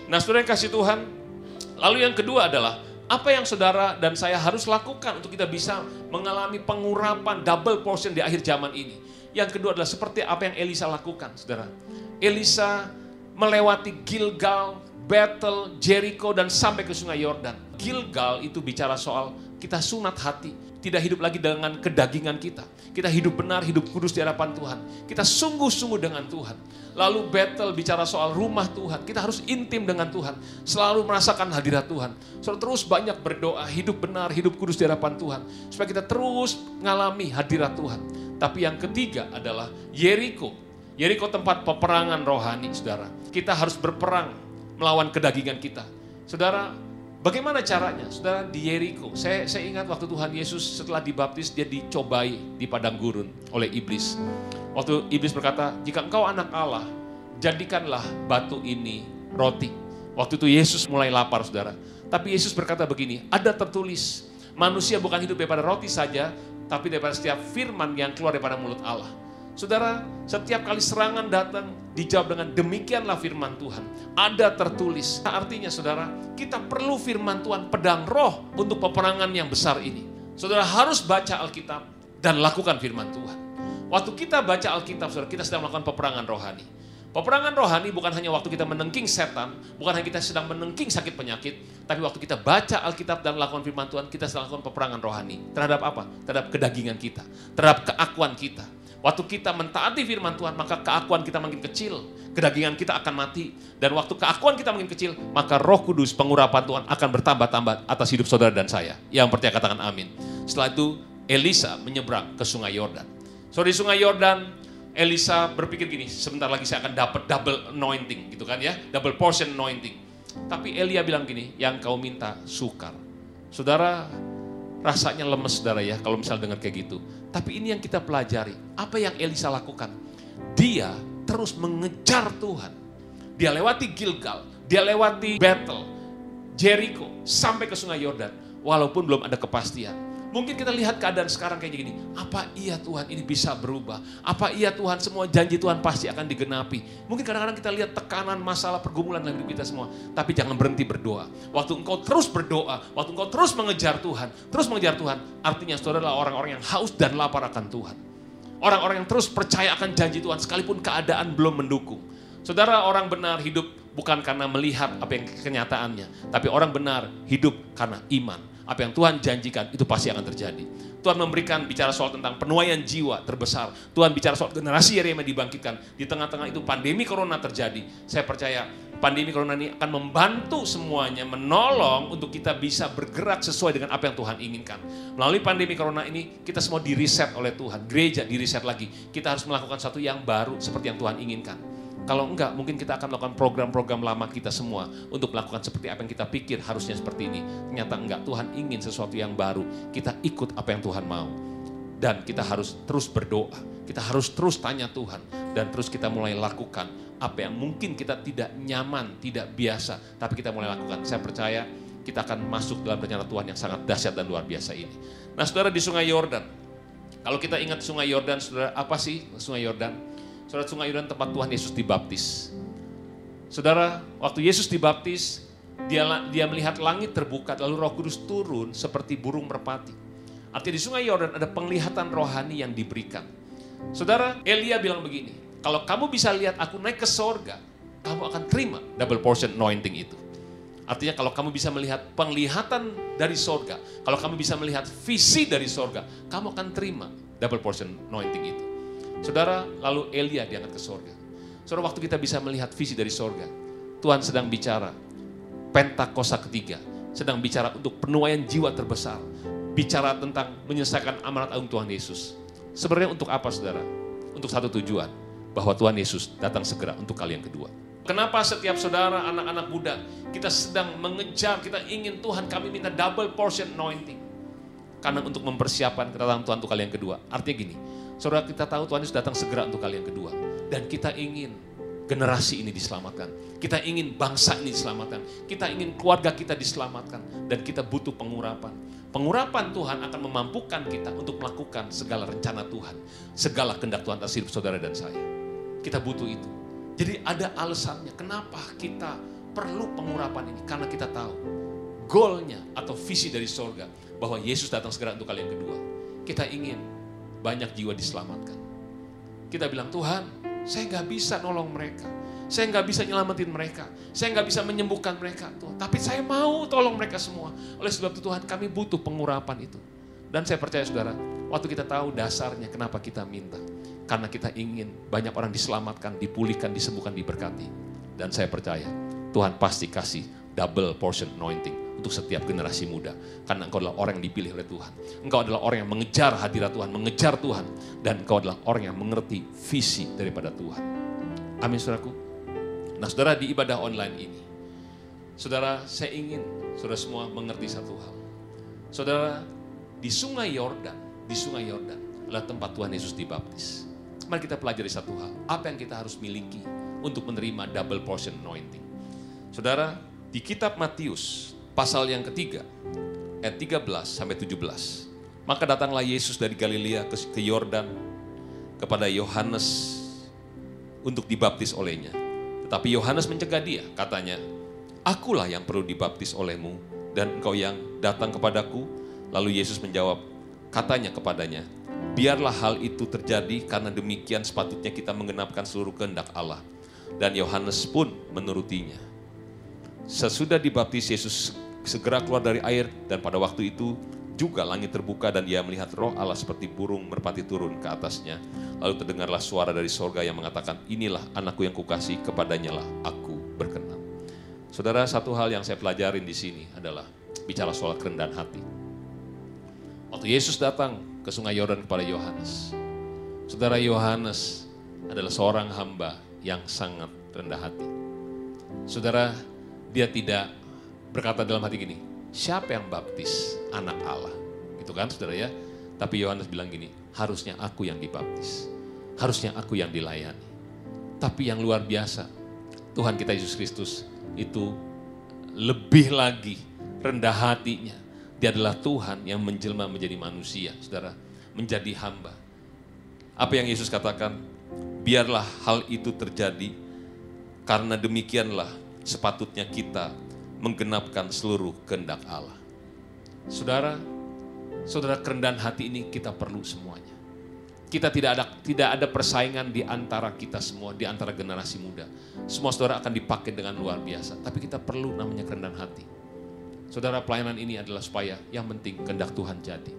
Nah saudara yang kasih Tuhan, lalu yang kedua adalah apa yang saudara dan saya harus lakukan untuk kita bisa mengalami pengurapan double portion di akhir zaman ini. Yang kedua adalah seperti apa yang Elisa lakukan, saudara. Elisa melewati Gilgal, Bethel, Jericho, dan sampai ke sungai Yordan. Gilgal itu bicara soal kita sunat hati. tidak hidup lagi dengan kedagingan kita. Kita hidup benar, hidup kudus di hadapan Tuhan. Kita sungguh-sungguh dengan Tuhan. Lalu battle bicara soal rumah Tuhan. Kita harus intim dengan Tuhan. Selalu merasakan hadirat Tuhan. Saudara terus banyak berdoa, hidup benar, hidup kudus di hadapan Tuhan. Supaya kita terus mengalami hadirat Tuhan. Tapi yang ketiga adalah Yeriko. Yeriko tempat peperangan rohani, saudara. Kita harus berperang melawan kedagingan kita. Saudara, bagaimana caranya? Saudara, di Yeriko, saya ingat waktu Tuhan Yesus setelah dibaptis, dia dicobai di padang gurun oleh iblis. Waktu iblis berkata, jika engkau anak Allah, jadikanlah batu ini roti. Waktu itu Yesus mulai lapar, saudara. Tapi Yesus berkata begini, ada tertulis, manusia bukan hidup daripada roti saja, tapi daripada setiap firman yang keluar daripada mulut Allah. Saudara, setiap kali serangan datang, dijawab dengan demikianlah firman Tuhan. Ada tertulis. Artinya saudara, kita perlu firman Tuhan, pedang roh untuk peperangan yang besar ini. Saudara harus baca Alkitab dan lakukan firman Tuhan. Waktu kita baca Alkitab, saudara, kita sedang melakukan peperangan rohani. Peperangan rohani bukan hanya waktu kita menengking setan, bukan hanya kita sedang menengking sakit penyakit, tapi waktu kita baca Alkitab dan lakukan firman Tuhan, kita sedang melakukan peperangan rohani. Terhadap apa? Terhadap kedagingan kita, terhadap keakuan kita. Waktu kita mentaati firman Tuhan, maka keakuan kita makin kecil, kedagingan kita akan mati. Dan waktu keakuan kita makin kecil, maka Roh Kudus, pengurapan Tuhan akan bertambah-tambah atas hidup saudara dan saya. Yang percaya katakan amin. Setelah itu, Elisa menyeberang ke sungai Yordan. Di sungai Yordan, Elisa berpikir gini, sebentar lagi saya akan dapat double anointing, gitu kan ya, double portion anointing. Tapi Elia bilang gini, yang kau minta sukar. Saudara, rasanya lemes saudara ya, kalau misalnya dengar kayak gitu. Tapi ini yang kita pelajari, apa yang Elisa lakukan? Dia terus mengejar Tuhan. Dia lewati Gilgal, dia lewati Bethel, Jericho, sampai ke sungai Yordan. Walaupun belum ada kepastian. Mungkin kita lihat keadaan sekarang kayak gini. Apa iya Tuhan ini bisa berubah? Apa iya Tuhan semua janji Tuhan pasti akan digenapi? Mungkin kadang-kadang kita lihat tekanan, masalah, pergumulan dalam hidup kita semua. Tapi jangan berhenti berdoa. Waktu engkau terus berdoa, waktu engkau terus mengejar Tuhan, artinya saudara adalah orang-orang yang haus dan lapar akan Tuhan. Orang-orang yang terus percaya akan janji Tuhan sekalipun keadaan belum mendukung. Saudara, orang benar hidup bukan karena melihat apa yang kenyataannya, tapi orang benar hidup karena iman. Apa yang Tuhan janjikan itu pasti akan terjadi. Tuhan memberikan bicara soal tentang penuaian jiwa terbesar. Tuhan bicara soal generasi Yeremia dibangkitkan. Di tengah-tengah itu pandemi corona terjadi. Saya percaya pandemi corona ini akan membantu semuanya, menolong untuk kita bisa bergerak sesuai dengan apa yang Tuhan inginkan. Melalui pandemi corona ini kita semua di-reset oleh Tuhan. Gereja di-reset lagi. Kita harus melakukan sesuatu yang baru seperti yang Tuhan inginkan. Kalau enggak, mungkin kita akan melakukan program-program lama kita semua untuk melakukan seperti apa yang kita pikir harusnya seperti ini. Ternyata enggak, Tuhan ingin sesuatu yang baru. Kita ikut apa yang Tuhan mau. Dan kita harus terus berdoa. Kita harus terus tanya Tuhan. Dan terus kita mulai lakukan apa yang mungkin kita tidak nyaman, tidak biasa. Tapi kita mulai lakukan. Saya percaya kita akan masuk dalam rencana Tuhan yang sangat dahsyat dan luar biasa ini. Nah saudara, di sungai Yordan. Kalau kita ingat sungai Yordan, saudara, apa sih sungai Yordan? Saudara, sungai Yordan tempat Tuhan Yesus dibaptis. Saudara, waktu Yesus dibaptis, dia melihat langit terbuka, lalu Roh Kudus turun seperti burung merpati. Artinya di sungai Yordan ada penglihatan rohani yang diberikan. Saudara, Elia bilang begini, kalau kamu bisa lihat aku naik ke sorga, kamu akan terima double portion anointing itu. Artinya kalau kamu bisa melihat penglihatan dari sorga, kalau kamu bisa melihat visi dari sorga, kamu akan terima double portion anointing itu. Saudara, lalu Elia diangkat ke sorga. Saudara, waktu kita bisa melihat visi dari sorga, Tuhan sedang bicara Pentakosta ketiga, sedang bicara untuk penuaian jiwa terbesar, bicara tentang menyelesaikan amanat agung Tuhan Yesus. Sebenarnya untuk apa saudara? Untuk satu tujuan, bahwa Tuhan Yesus datang segera untuk kali yang kedua. Kenapa setiap saudara, anak-anak muda, kita sedang mengejar, kita ingin Tuhan kami minta double portion anointing. Karena untuk mempersiapkan kedatangan Tuhan untuk kali yang kedua. Artinya gini, saudara, kita tahu Tuhan Yesus datang segera untuk kali yang kedua. Dan kita ingin generasi ini diselamatkan. Kita ingin bangsa ini diselamatkan. Kita ingin keluarga kita diselamatkan. Dan kita butuh pengurapan. Pengurapan Tuhan akan memampukan kita untuk melakukan segala rencana Tuhan. Segala kehendak Tuhan atas hidup saudara dan saya. Kita butuh itu. Jadi ada alasannya kenapa kita perlu pengurapan ini. Karena kita tahu goalnya atau visi dari sorga. Bahwa Yesus datang segera untuk kali yang kedua. Kita ingin banyak jiwa diselamatkan. Kita bilang, Tuhan, saya nggak bisa nolong mereka. Saya nggak bisa nyelamatin mereka. Saya nggak bisa menyembuhkan mereka, Tuhan. Tapi saya mau tolong mereka semua. Oleh sebab itu Tuhan, kami butuh pengurapan itu. Dan saya percaya saudara, waktu kita tahu dasarnya kenapa kita minta. Karena kita ingin banyak orang diselamatkan, dipulihkan, disembuhkan, diberkati. Dan saya percaya Tuhan pasti kasih double portion anointing untuk setiap generasi muda. Karena engkau adalah orang yang dipilih oleh Tuhan. Engkau adalah orang yang mengejar hadirat Tuhan, mengejar Tuhan. Dan engkau adalah orang yang mengerti visi daripada Tuhan. Amin saudaraku. Nah saudara, di ibadah online ini, saudara, saya ingin saudara semua mengerti satu hal. Saudara, di Sungai Yordan adalah tempat Tuhan Yesus dibaptis. Mari kita pelajari satu hal, apa yang kita harus miliki untuk menerima double portion anointing. Saudara, di kitab Matius, pasal yang ketiga, ayat 13-17. Maka datanglah Yesus dari Galilea ke Yordan kepada Yohanes untuk dibaptis olehnya. Tetapi Yohanes mencegah dia, katanya, "Akulah yang perlu dibaptis olehmu, dan engkau yang datang kepadaku." Lalu Yesus menjawab, katanya kepadanya, "Biarlah hal itu terjadi, karena demikian sepatutnya kita menggenapkan seluruh kehendak Allah." Dan Yohanes pun menurutinya. Sesudah dibaptis, Yesus segera keluar dari air, dan pada waktu itu juga langit terbuka dan ia melihat Roh Allah seperti burung merpati turun ke atasnya. Lalu terdengarlah suara dari sorga yang mengatakan, "Inilah anakku yang kukasihi, kepadanya lah aku berkenan." Saudara, satu hal yang saya pelajarin di sini adalah bicara soal kerendahan hati. Waktu Yesus datang ke Sungai Yordan kepada Yohanes, saudara, Yohanes adalah seorang hamba yang sangat rendah hati. Saudara, dia tidak berkata dalam hati gini, "Siapa yang baptis? Anak Allah." Gitu kan saudara ya. Tapi Yohanes bilang gini, "Harusnya aku yang dibaptis. Harusnya aku yang dilayani." Tapi yang luar biasa, Tuhan kita Yesus Kristus itu lebih lagi rendah hatinya. Dia adalah Tuhan yang menjelma menjadi manusia, saudara, menjadi hamba. Apa yang Yesus katakan? Biarlah hal itu terjadi, karena demikianlah sepatutnya kita menggenapkan seluruh kehendak Allah. Saudara, kerendahan hati ini kita perlu semuanya. Kita tidak ada persaingan di antara kita semua, di antara generasi muda. Semua saudara akan dipakai dengan luar biasa, tapi kita perlu namanya kerendahan hati. Saudara, pelayanan ini adalah supaya yang penting kehendak Tuhan jadi.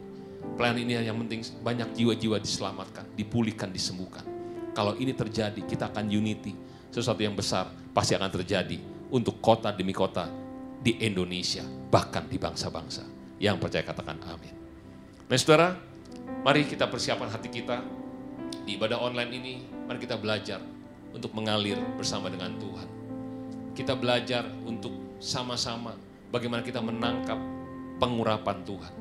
Pelayanan ini yang penting banyak jiwa-jiwa diselamatkan, dipulihkan, disembuhkan. Kalau ini terjadi, kita akan unity. Sesuatu yang besar pasti akan terjadi untuk kota demi kota di Indonesia, bahkan di bangsa-bangsa. Yang percaya katakan amin. Nah saudara, mari kita persiapkan hati kita di ibadah online ini. Mari kita belajar untuk mengalir bersama dengan Tuhan. Kita belajar untuk sama-sama bagaimana kita menangkap pengurapan Tuhan.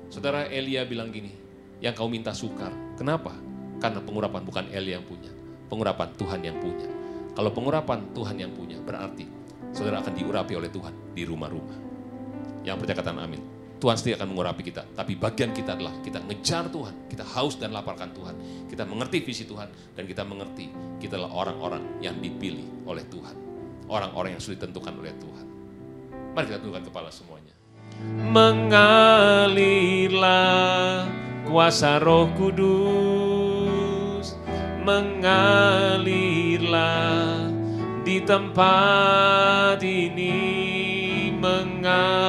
Saudara, Elia bilang gini, "Yang kau minta sukar." Kenapa? Karena pengurapan bukan Elia yang punya, pengurapan Tuhan yang punya. Kalau pengurapan Tuhan yang punya, berarti saudara akan diurapi oleh Tuhan di rumah-rumah. Yang percaya katakan amin. Tuhan sendiri akan mengurapi kita, tapi bagian kita adalah kita ngejar Tuhan, kita haus dan laparkan Tuhan, kita mengerti visi Tuhan, dan kita mengerti kita adalah orang-orang yang dipilih oleh Tuhan, orang-orang yang sudah ditentukan oleh Tuhan. Mari kita tundukkan kepala semuanya. Mengalirlah kuasa Roh Kudus, mengalirlah di tempat ini, mengalirlah,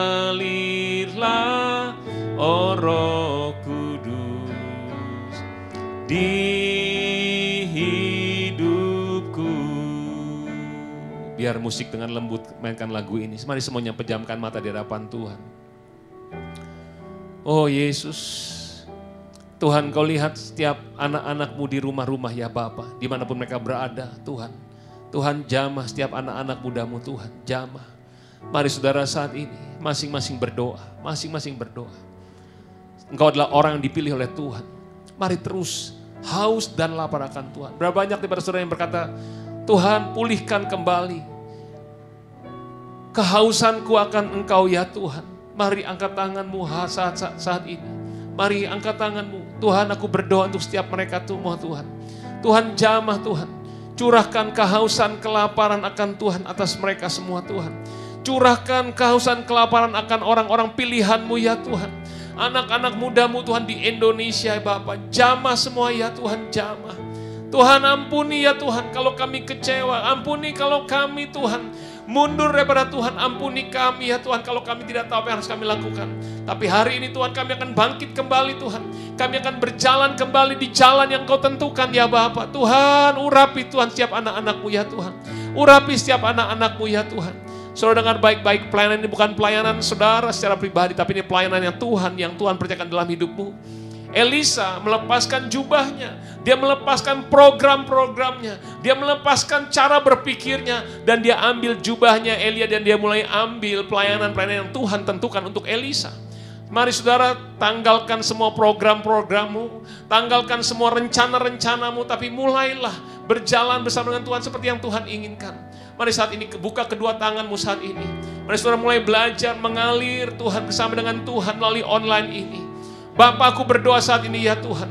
oh Roh Kudus, di biar musik dengan lembut mainkan lagu ini. Mari semuanya pejamkan mata di hadapan Tuhan. Oh Yesus, Tuhan kau lihat setiap anak-anakmu di rumah-rumah ya Bapa, dimanapun mereka berada Tuhan. Tuhan jamah setiap anak-anak mudamu Tuhan, jamah. Mari saudara saat ini masing-masing berdoa, masing-masing berdoa. Engkau adalah orang yang dipilih oleh Tuhan. Mari terus haus dan lapar akan Tuhan. Berapa banyak daripada saudara yang berkata, Tuhan pulihkan kembali kehausanku akan Engkau ya Tuhan. Mari angkat tanganmu saat ini. Mari angkat tanganmu. Tuhan, aku berdoa untuk setiap mereka semua Tuhan. Tuhan jamah Tuhan. Curahkan kehausan kelaparan akan Tuhan atas mereka semua Tuhan. Curahkan kehausan kelaparan akan orang-orang pilihan-Mu ya Tuhan. Anak-anak mudamu Tuhan di Indonesia Bapak. Jamah semua ya Tuhan, jamah. Tuhan ampuni ya Tuhan kalau kami kecewa. Ampuni kalau kami Tuhan mundur daripada Tuhan. Ampuni kami ya Tuhan kalau kami tidak tahu apa yang harus kami lakukan. Tapi hari ini Tuhan kami akan bangkit kembali Tuhan. Kami akan berjalan kembali di jalan yang Kau tentukan ya Bapa. Tuhan, urapi Tuhan setiap anak-anak-Mu ya Tuhan. Urapi setiap anak-anak-Mu ya Tuhan. Saudara dengar baik-baik, pelayanan ini bukan pelayanan saudara secara pribadi, tapi ini pelayanan yang Tuhan percayakan dalam hidupmu. Elisa melepaskan jubahnya, dia melepaskan program-programnya, dia melepaskan cara berpikirnya, dan dia ambil jubahnya Elia dan dia mulai ambil pelayanan-pelayanan yang Tuhan tentukan untuk Elisa. Mari saudara, tanggalkan semua program-programmu, tanggalkan semua rencana-rencanamu, tapi mulailah berjalan bersama dengan Tuhan seperti yang Tuhan inginkan. Mari saat ini buka kedua tanganmu saat ini. Mari saudara mulai belajar mengalir Tuhan bersama dengan Tuhan melalui online ini. Bapa, aku berdoa saat ini ya Tuhan.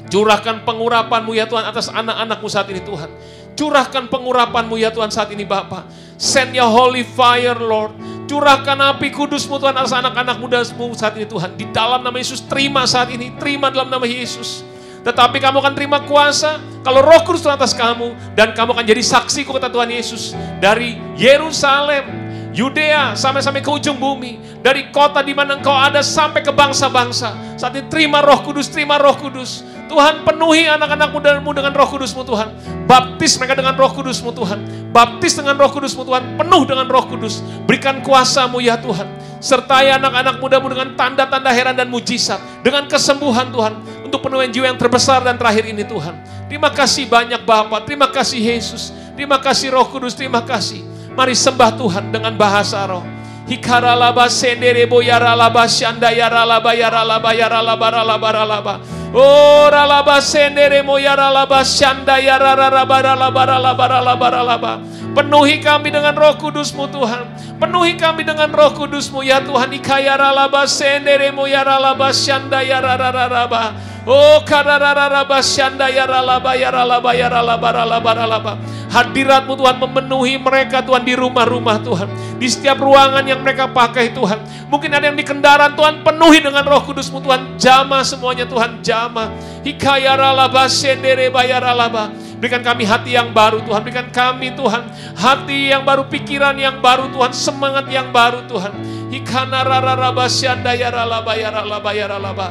Curahkan pengurapan-Mu ya Tuhan atas anak-anak-Mu saat ini Tuhan. Curahkan pengurapan-Mu ya Tuhan saat ini Bapa. Send your holy fire Lord. Curahkan api kudus-Mu Tuhan atas anak-anak muda-Mu saat ini Tuhan. Di dalam nama Yesus terima saat ini. Terima dalam nama Yesus. Tetapi kamu akan terima kuasa kalau Roh Kudus Tuhan atas kamu. Dan kamu akan jadi saksiku kata Tuhan Yesus. Dari Yerusalem, Yudea sampai ke ujung bumi, dari kota di mana Engkau ada sampai ke bangsa-bangsa. Saat ini terima Roh Kudus, terima Roh Kudus. Tuhan, penuhi anak-anak muda-Mu dengan Roh Kudus-Mu Tuhan. Baptis mereka dengan Roh Kudus-Mu Tuhan. Baptis dengan Roh Kudus-Mu Tuhan. Penuh dengan Roh Kudus. Berikan kuasa-Mu ya Tuhan. Sertai anak-anak muda-Mu dengan tanda-tanda heran dan mujizat. Dengan kesembuhan Tuhan. Untuk penuhan jiwa yang terbesar dan terakhir ini Tuhan. Terima kasih banyak Bapa. Terima kasih Yesus. Terima kasih Roh Kudus. Terima kasih. Mari sembah Tuhan dengan bahasa roh. Hikaralaba sendere boyaralaba syanda yaralaba yaralaba yaralaba yaralaba yaralaba. Oh ralaba sendere moyaralaba syanda yararaba yaralaba yaralaba yaralaba. Penuhi kami dengan Roh Kudus-Mu Tuhan. Penuhi kami dengan Roh Kudus-Mu ya Tuhan. Ikayaralaba sendere moyaralaba syanda yararaba. Oh karararaba syanda yaralaba yaralaba yaralaba yaralaba yaralaba. Hadirat-Mu Tuhan memenuhi mereka Tuhan di rumah-rumah Tuhan. Di setiap ruangan yang mereka pakai Tuhan. Mungkin ada yang di kendaraan Tuhan, penuhi dengan Roh Kudus-Mu Tuhan. Jamah semuanya Tuhan, jamah. Hikayaralaba sendere bayaralaba. Berikan kami hati yang baru Tuhan. Berikan kami Tuhan hati yang baru, pikiran yang baru Tuhan. Semangat yang baru Tuhan. Hikanarararaba syanda yaralaba yaralaba yaralaba.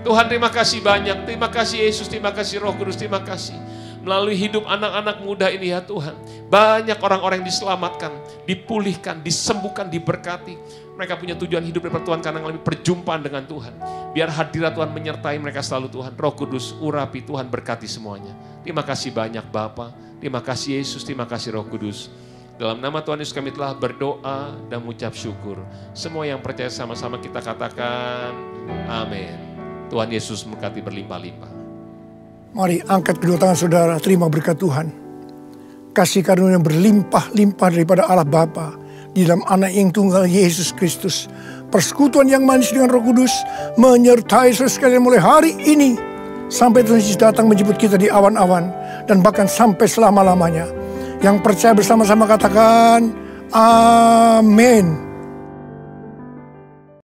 Tuhan terima kasih banyak. Terima kasih Yesus, terima kasih Roh Kudus, terima kasih. Melalui hidup anak-anak muda ini ya Tuhan. Banyak orang-orang yang diselamatkan, dipulihkan, disembuhkan, diberkati. Mereka punya tujuan hidup daripada Tuhan karena mengalami perjumpaan dengan Tuhan. Biar hadirat Tuhan menyertai mereka selalu Tuhan. Roh Kudus, urapi Tuhan, berkati semuanya. Terima kasih banyak Bapa. Terima kasih Yesus, terima kasih Roh Kudus. Dalam nama Tuhan Yesus kami telah berdoa dan mengucap syukur. Semua yang percaya sama-sama kita katakan amin. Tuhan Yesus memberkati berlimpah-limpah. Mari angkat kedua tangan saudara, terima berkat Tuhan. Kasih karunia yang berlimpah-limpah daripada Allah Bapa di dalam Anak yang tunggal Yesus Kristus. Persekutuan yang manis dengan Roh Kudus menyertai saudara sekalian mulai hari ini sampai Tuhan Yesus datang menjemput kita di awan-awan dan bahkan sampai selama-lamanya. Yang percaya bersama-sama katakan amin.